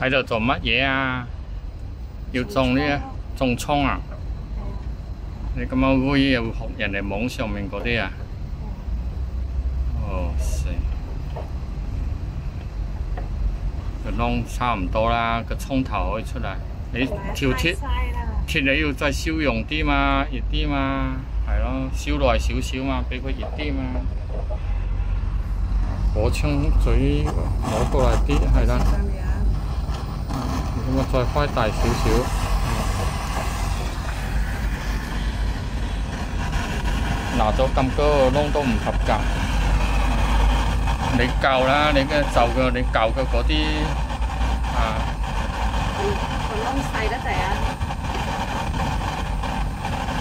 喺度做乜嘢啊？要種呢？種葱啊？你咁樣會又學人哋網上面嗰啲啊？哦，死！個窿差唔多啦，個葱頭可以出嚟。你條鐵你要再燒溶啲嘛，熱啲嘛，係咯，燒耐少少嘛，俾佢熱啲嘛。火槍嘴攞過嚟啲，係啦。咁啊，再開大少少。拿咗咁多個窿都唔合格。你教啦，你嘅就嘅，你教嘅嗰啲啊。個窿細得滯啊！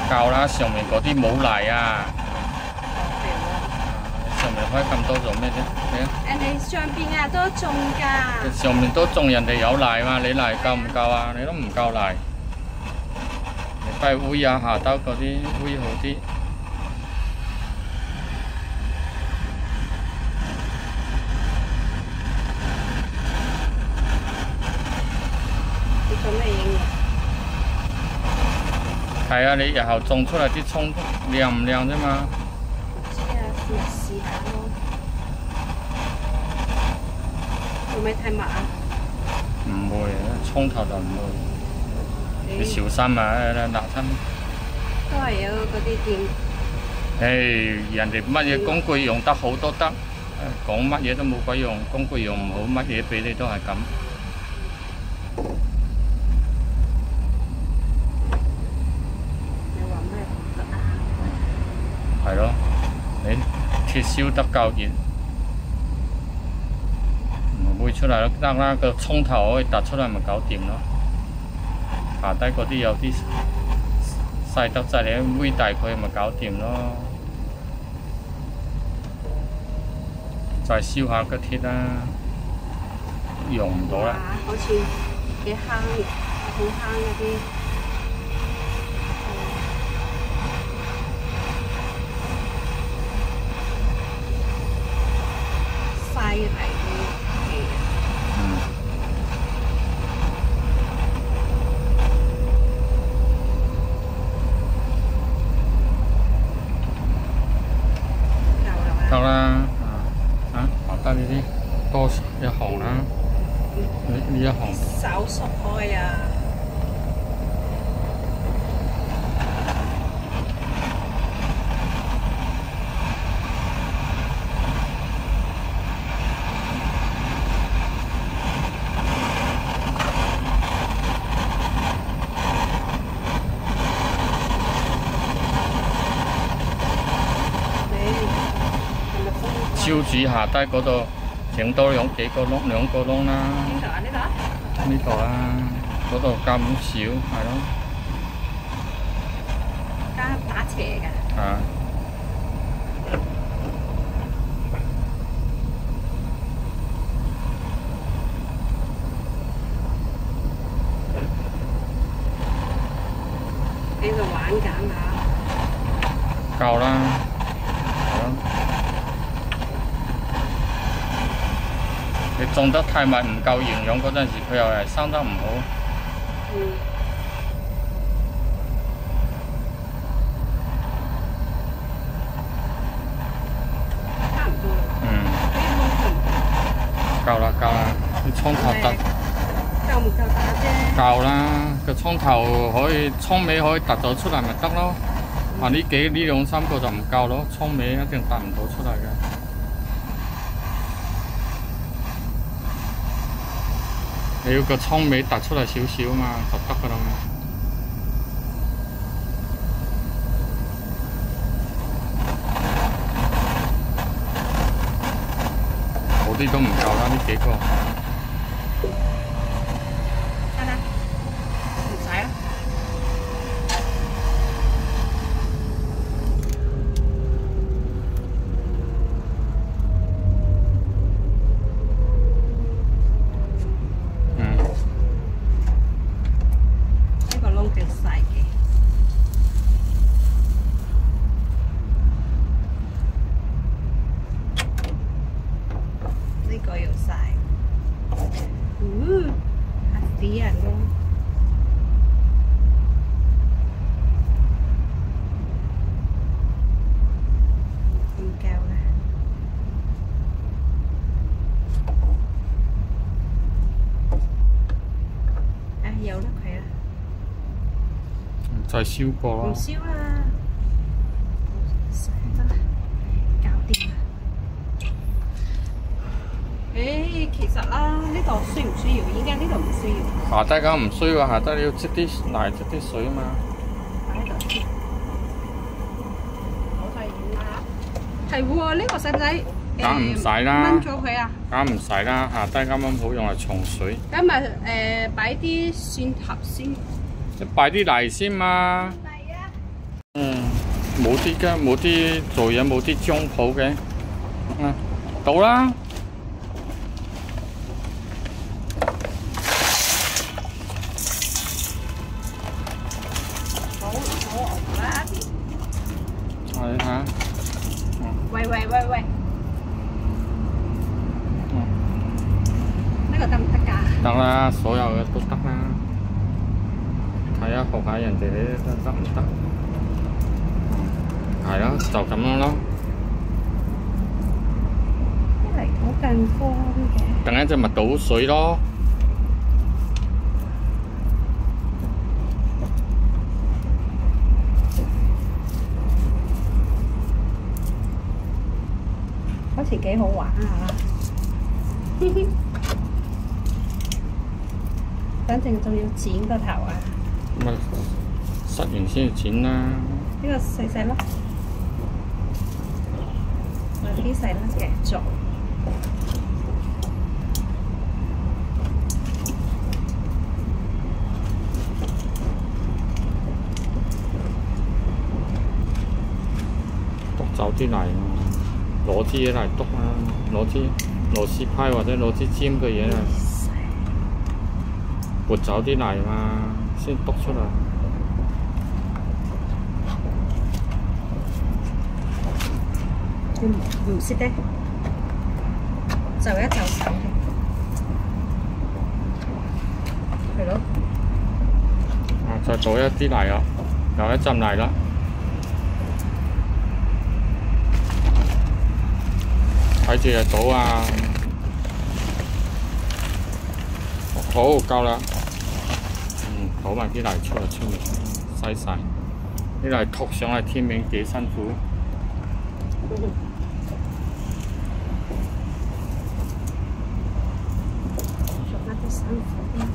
教啦，上面嗰啲冇泥啊。上面開咁多做咩啫？人哋上邊啊都種㗎。上面都種，人哋有泥嘛？你泥夠唔夠啊？你都唔夠泥。你快煨下下兜嗰啲煨好啲。你做咩影嘅？係啊，你日後種出嚟啲葱靚唔靚啫嘛？唔知啊，試下咯。會唔會太密啊？唔會，葱頭就唔會。你小心啊！辣親。都係有嗰啲店。人哋乜嘢工具用得好都得，講乜嘢都冇鬼用，工具用唔好，乜嘢俾你都係咁。你話咩唔得啊？係咯，你鐵燒得夠熱，唔會出嚟咯，得啦，個葱頭可以突出嚟咪搞掂咯。下低嗰啲有啲細得滯，你煨大佢咪搞掂咯。再燒下個鐵啦，用唔到啦。好似幾坑，好坑嗰啲。細泥啲。夠啦，下低呢啲多一行啦，呢一行。手熟開啊！燒煮下低嗰度整多幾個窿，兩個窿啦。邊度啊？呢度啊？呢度啦，嗰度咁少，係咯。加打斜㗎。啊。喺度玩緊啊！夠啦，係咯。你種得太密唔夠營養嗰陣時，佢又係生得唔好。差唔多。夠啦夠啦，啲葱頭突。夠唔夠打啫？夠啦，個葱頭可以，葱尾可以突咗出嚟咪得咯。呢兩三個就唔夠咯，葱尾一定突唔到出嚟嘅。你要個葱尾突出嚟少少嘛，就得㗎啦嘛。嗰啲都唔夠啦，呢幾個。得啦，唔使啦。呢個要晒。啲人咯。唔夠啦。有啦佢啦。再燒過咯。唔燒啦，得啦，搞掂啦。其實啦，呢度需唔需要？依家呢度唔需要。下低梗唔需要，下低你要積啲泥、積啲水嘛。擺喺度先。好細碗啦。係喎，呢個使唔使？梗唔使啦。燜咗佢啊？梗唔使啦，下低啱啱好用嚟沖水。咁咪擺啲蒜頭先。你擺啲泥先嘛。泥啊！冇啲嘅，冇啲做嘢冇啲中譜嘅。到啦。好牛啦！睇下。喂。呢個得唔得㗎？得啦，所有嘅都得啦。睇下學下人哋得唔得？係咯，就咁樣咯。嚟好近方嘅。等一陣咪倒水咯。好似幾好玩啊！反正仲要剪個頭啊！咪塞完先要剪啦。呢個細細粒，嗱啲細粒嘅做。篤走啲泥啊！攞支嘢嚟篤啊！攞支螺絲批或者攞支尖嘅嘢嚟撥走啲泥嘛，先篤出嚟。唔識得，就一就手嘅，係咯。再倒一啲泥啊，又一浸泥啦。睇住就倒啊！好，夠啦。倒埋啲泥出面，洗晒。啲泥托上嚟天命幾辛苦。做乜都辛苦啲啦。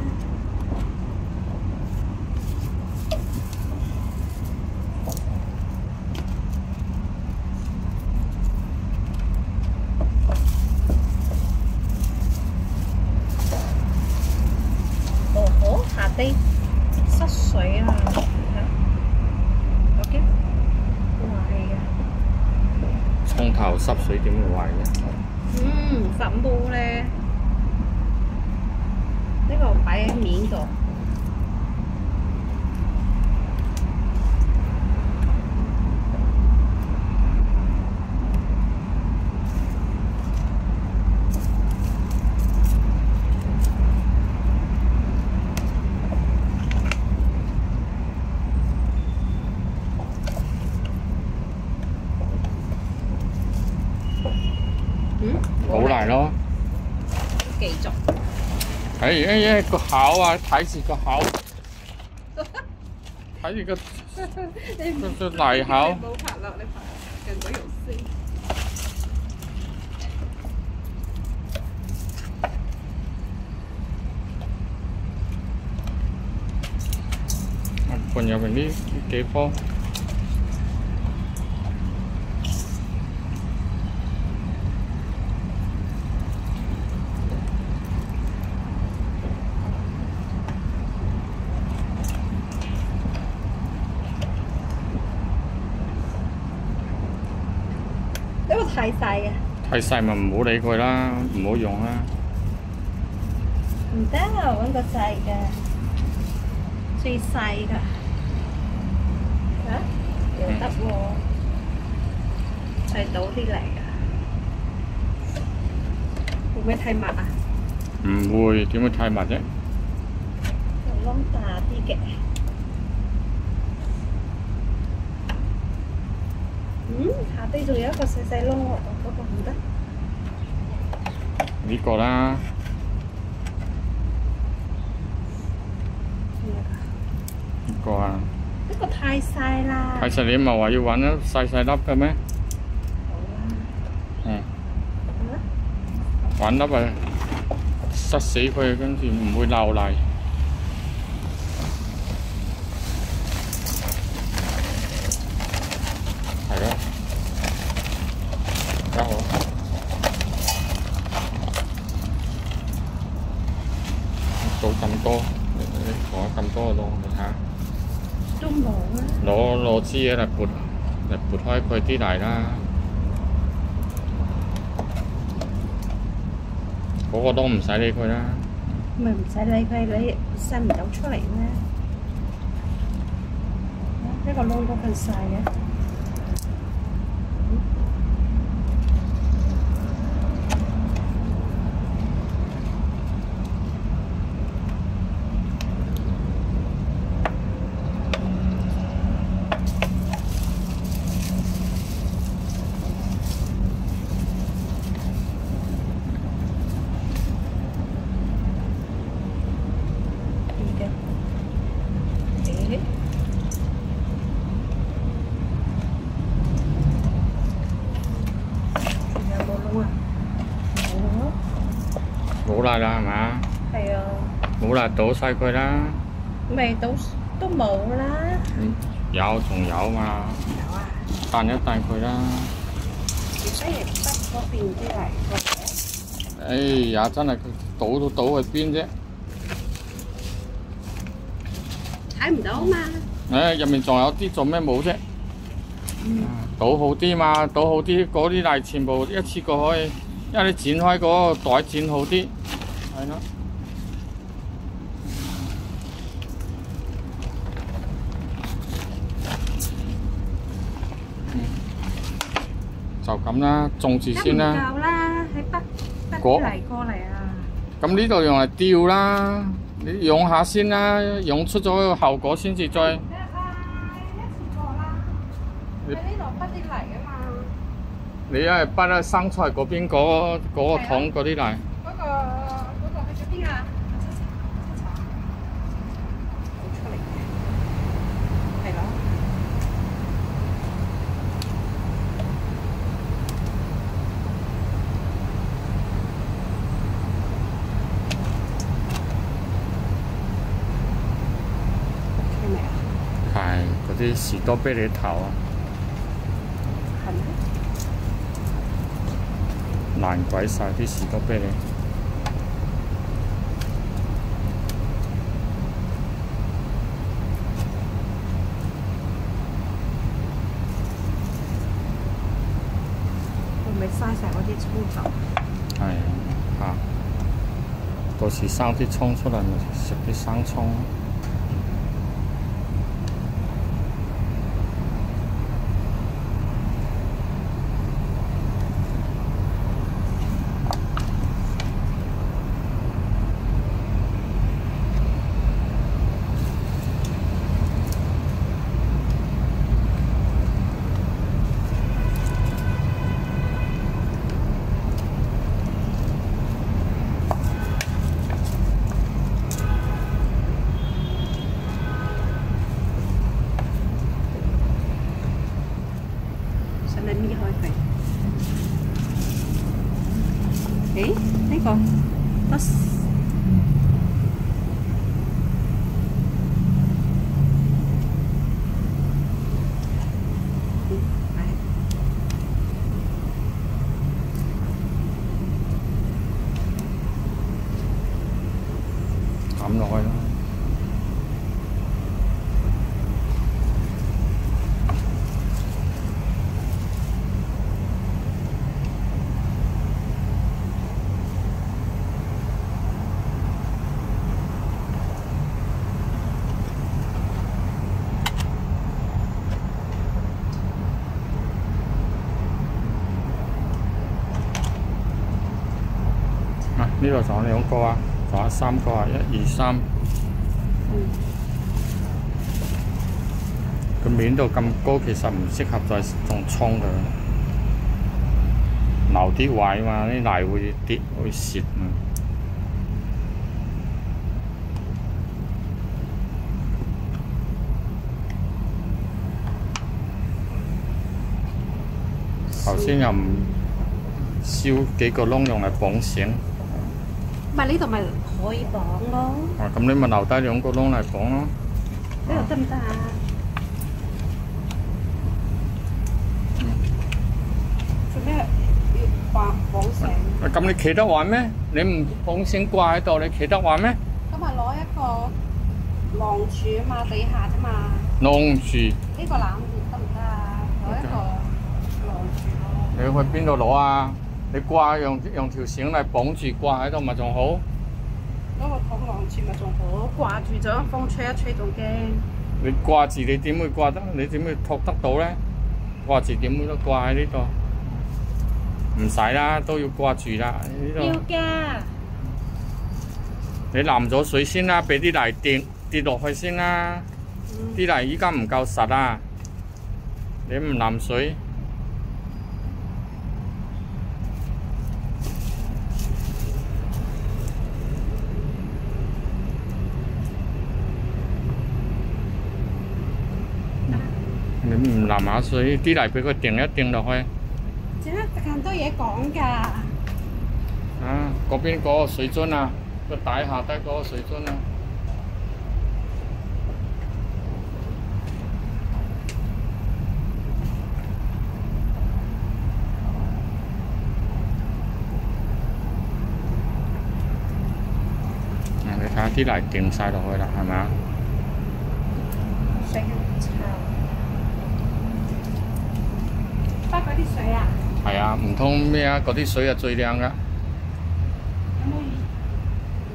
下低濕水啊！OK，壞啊！葱頭濕水點會壞嘅？粉煲咧，呢個擺喺面度。好泥咯。繼續。個口啊，睇住個口，睇住個泥口。冇拍落，你拍更鬼肉絲。拌入面呢幾顆。呢個太細啊！太細咪唔好理佢啦，唔好用啦。唔得，揾個細嘅，最細㗎。啊？又得喎，係倒啲嚟㗎。會唔會太密啊？唔會，點會太密啫？光大啲嘅。下低仲有一個細細窿喎，嗰個唔得。呢個啦，呢個啊，呢個太細啦。太細你咪話要揾一細細粒嘅咩？好啦。嗯。好啦。揾粒啊，塞死佢，跟住唔會漏泥。係咯，而家好。做咁多，你攞咁多攞，你睇下。都冇啊。攞支嘢嚟撥開佢啲泥啦。嗰個都唔使理佢啦。咪唔使理佢，你伸唔到出嚟咩？呢個窿都咁細嘅。冇泥啦，係嘛？係啊。冇泥倒晒佢啦。未倒都冇啦。有仲有嘛？有啊。彈一彈佢啦。不如北嗰邊啲嚟過。哎呀，真係佢倒都倒去邊啫？睇唔到嘛？入面仲有啲，做咩冇啫？倒好啲嘛，倒好啲，嗰啲泥全部一次過可以，因為你剪開嗰個袋剪好啲，係咯。就咁啦，種住先啦。唔夠啦，喺北啲泥過嚟啊！咁呢度用嚟吊啦，你用下先啦，用出咗個效果先至再。喺呢度北啲泥啊嘛。你一係北喺生菜嗰邊嗰個桶嗰啲泥。嗰個去咗邊啊？出嚟嘅，係咯。係咪啊？係嗰啲士多啤梨頭啊。係咩？爛鬼晒啲士多啤梨。會唔會嘥晒嗰啲葱頭？係啊，到時生啲葱出嚟咪食啲生葱。誒，呢個我抌落去啦。呢度仲有2個啊，仲有3個啊，1、2、3，個面度咁高，其實唔適合再種葱㗎，留啲位嘛，啲泥會跌會蝕嘛。頭先又唔燒幾個窿用嚟綁繩。咪呢度咪可以綁咯。啊，咁你咪留低2個窿嚟綁咯。呢度得唔得啊？做咩要綁繩？咁你企得穩咩？你唔綁繩掛喺度，你企得穩咩？咁咪攞一個晾柱啊嘛，地下啫嘛。晾住。呢個攬住得唔得啊？攞一個晾住咯。你去邊度攞啊？你掛用條繩嚟綁住掛喺度咪仲好？攞個桶晾住咪仲好，掛住咗風吹一吹仲驚。你掛住你點會掛得？你點會托得到咧？掛住點會都掛喺呢度？唔使啦，都要掛住啦。呢度。要㗎。你淋咗水先啦，俾啲泥跌落去先啦。啲泥依家唔夠實啊！你唔淋水。你唔淋下水，啲泥俾佢掟一掟落去。整得咁多嘢講㗎。啊，嗰邊嗰個水樽啊，個底下低嗰個水樽啊。你睇下啲泥掟晒落去啦，係咪啊？水咁臭。得嗰啲水啊？係啊，唔通咩啊？嗰啲水係最靚噶。有冇魚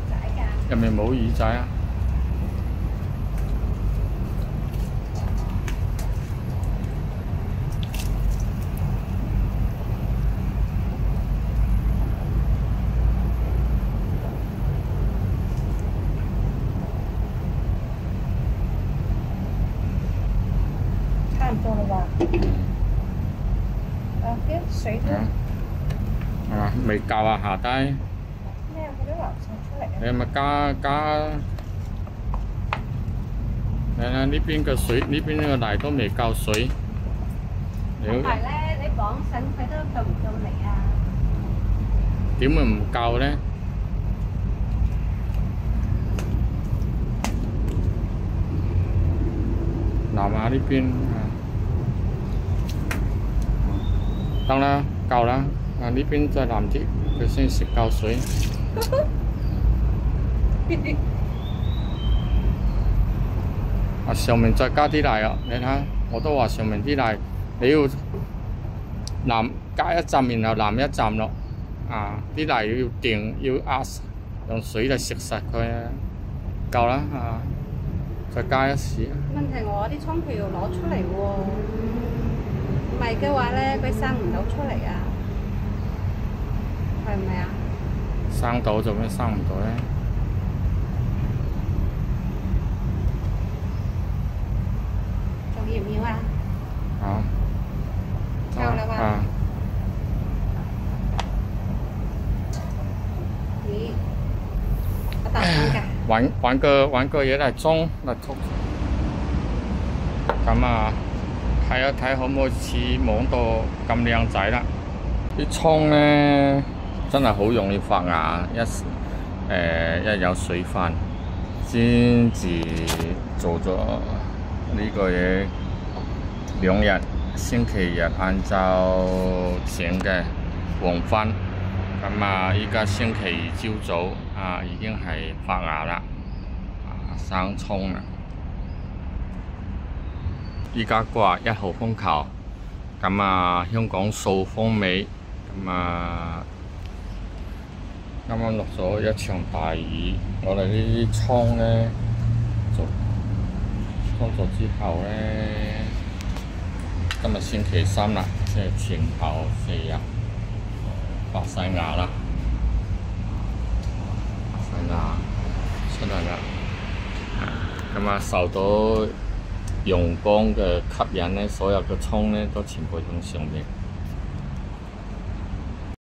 仔㗎？入面冇魚仔啊？差唔多啦喎。啲水都係嘛？未夠啊，下低。咩？佢都流晒出嚟啊！你咪加。你睇呢邊嘅水，呢邊呢個泥都未夠水。咁係咧，你綁繩佢都夠唔夠嚟啊？點會唔夠咧？南亞呢邊得啦，夠啦。啊呢邊再淋啲，佢先食夠水。啊上面再加啲泥啊！你睇，我都話上面啲泥你要淋加一浸，然後淋一浸咯。啊啲泥要定要壓用水嚟食實佢啊！夠啦啊！再加一次。問題我啲葱佢要攞出嚟喎，唔係嘅話咧，佢生唔到出嚟啊，係咪啊？生到做咩生唔到咧？仲要唔要啊？好。夠啦嘛。咦？我打風㗎。揾個嘢嚟裝嚟ထုတ်，咁啊睇一睇可唔可以似網度咁靚仔啦？啲葱咧真係好容易發芽，一有水分先至做咗呢個嘢2日，星期日晏晝整嘅黃昏。咁啊！依家星期二朝早啊，已經係發芽啦，生葱啦。依家掛1號風球，咁啊香港掃風尾，咁啊啱啱落咗一場大雨，我哋呢啲葱咧裝咗之後咧，今日星期3啦，即係前後4日。發晒芽啦，發晒芽出嚟啦。咁啊受到陽光嘅吸引咧，所有嘅葱咧都全部向上面。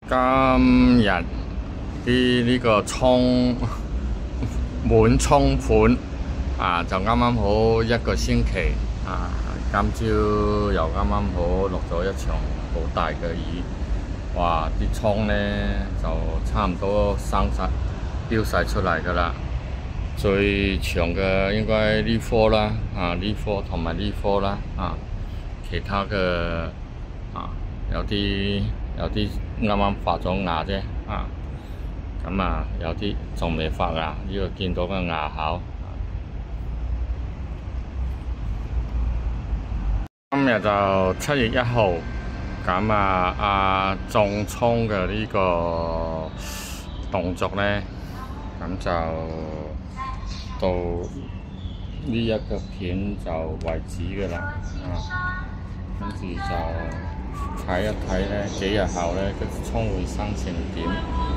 今日啲呢個葱滿葱盤啊，就啱啱好一個星期啊！今朝又啱啱好落咗一場好大嘅雨，哇！啲葱咧就差唔多生晒飆晒出嚟㗎啦。最長嘅應該呢棵啦，啊呢棵同埋呢棵啦，啊其他嘅啊有啲啱啱發咗芽啫，啊咁啊有啲仲未發芽，呢個見到個芽口。今日就7月1號，咁啊種葱嘅呢個動作咧，咁就到呢一個片就為止嘅啦，跟住就睇一睇咧，幾日後咧，個葱會生成點。